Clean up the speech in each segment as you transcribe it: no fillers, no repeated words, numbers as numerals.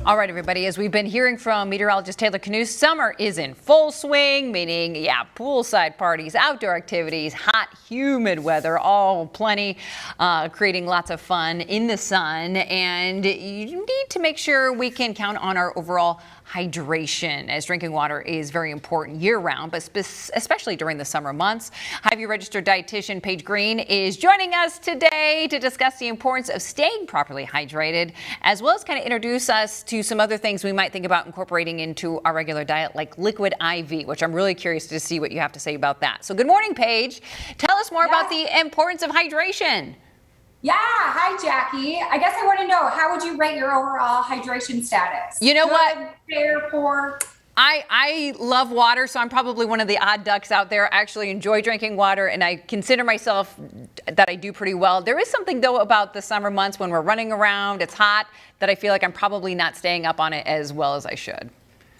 All right, everybody, as we've been hearing from meteorologist Taylor Canoose, summer is in full swing, meaning, poolside parties, outdoor activities, hot, humid weather, all plenty, creating lots of fun in the sun. And you need to make sure we can count on our overall hydration, as drinking water is very important year-round, but especially during the summer months. Hy-Vee registered dietitian Paige Green is joining us today to discuss the importance of staying properly hydrated, as well as kind of introduce us to some other things we might think about incorporating into our regular diet, like liquid IV, which I'm really curious to see what you have to say about that. So good morning, Paige. Tell us more about the importance of hydration. Yeah, hi Jackie. I guess I want to know, how would you rate your overall hydration status? You know what? Fair, poor? I love water, so I'm probably one of the odd ducks out there. I actually enjoy drinking water, and I consider myself that I do pretty well. There is something, though, about the summer months when we're running around, it's hot, that I feel like I'm probably not staying up on it as well as I should.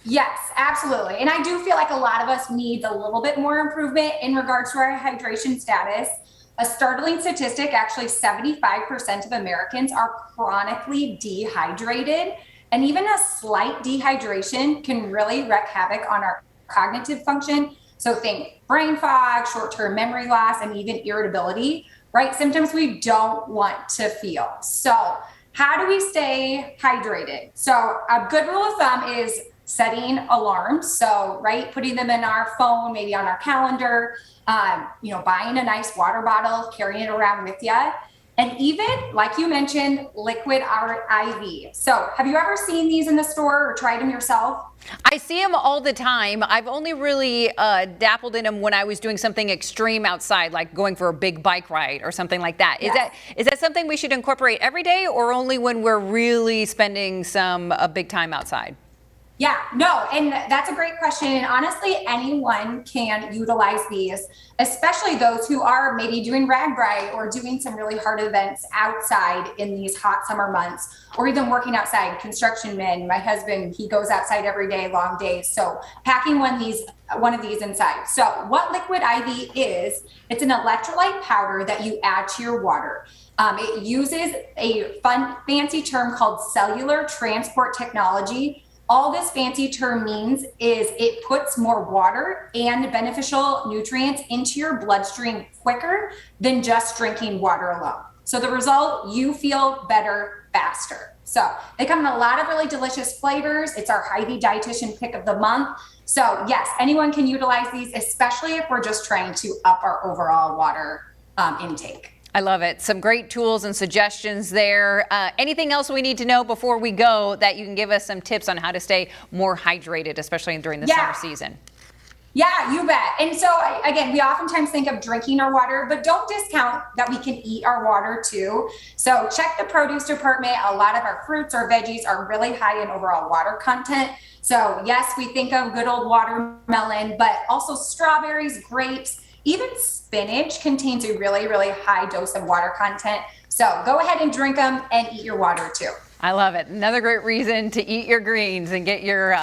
Yes, absolutely. And I do feel like a lot of us need a little bit more improvement in regards to our hydration status. A startling statistic, actually 75% of Americans are chronically dehydrated, and even a slight dehydration can really wreak havoc on our cognitive function. So think brain fog, short-term memory loss, and even irritability, right? Symptoms we don't want to feel. So how do we stay hydrated? So a good rule of thumb is setting alarms. So, right, putting them in our phone, maybe on our calendar, buying a nice water bottle, carrying it around with you. And even, like you mentioned, liquid IV. So have you ever seen these in the store or tried them yourself? I see them all the time. I've only really dappled in them when I was doing something extreme outside, like going for a big bike ride or something like that. Yes. Is that something we should incorporate every day, or only when we're really spending a big time outside? Yeah, no, and that's a great question. And honestly, anyone can utilize these, especially those who are maybe doing rag bri or doing some really hard events outside in these hot summer months, or even working outside. Construction men, my husband, he goes outside every day, long days. So packing one of these inside. So what liquid IV is, it's an electrolyte powder that you add to your water. It uses a fancy term called cellular transport technology. All this fancy term means is it puts more water and beneficial nutrients into your bloodstream quicker than just drinking water alone. So the result, you feel better faster. So they come in a lot of really delicious flavors. It's our Hy-Vee dietitian pick of the month. So yes, anyone can utilize these, especially if we're just trying to up our overall water intake. I love it. Some great tools and suggestions there. Anything else we need to know before we go that you can give us some tips on how to stay more hydrated, especially during the summer season? Yeah, you bet. And so again, we oftentimes think of drinking our water, but don't discount that we can eat our water too. So check the produce department. A lot of our fruits or veggies are really high in overall water content. So yes, we think of good old watermelon, but also strawberries, grapes, even spinach contains a really, really high dose of water content. So go ahead and drink them and eat your water too. I love it. Another great reason to eat your greens and get your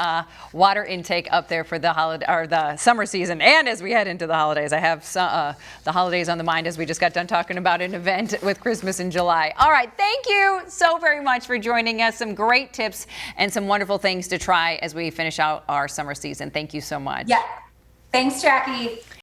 water intake up there for the holiday or the summer season. And as we head into the holidays, I have the holidays on the mind as we just got done talking about an event with Christmas in July. All right. Thank you so very much for joining us. Some great tips and some wonderful things to try as we finish out our summer season. Thank you so much. Yeah. Thanks, Jackie.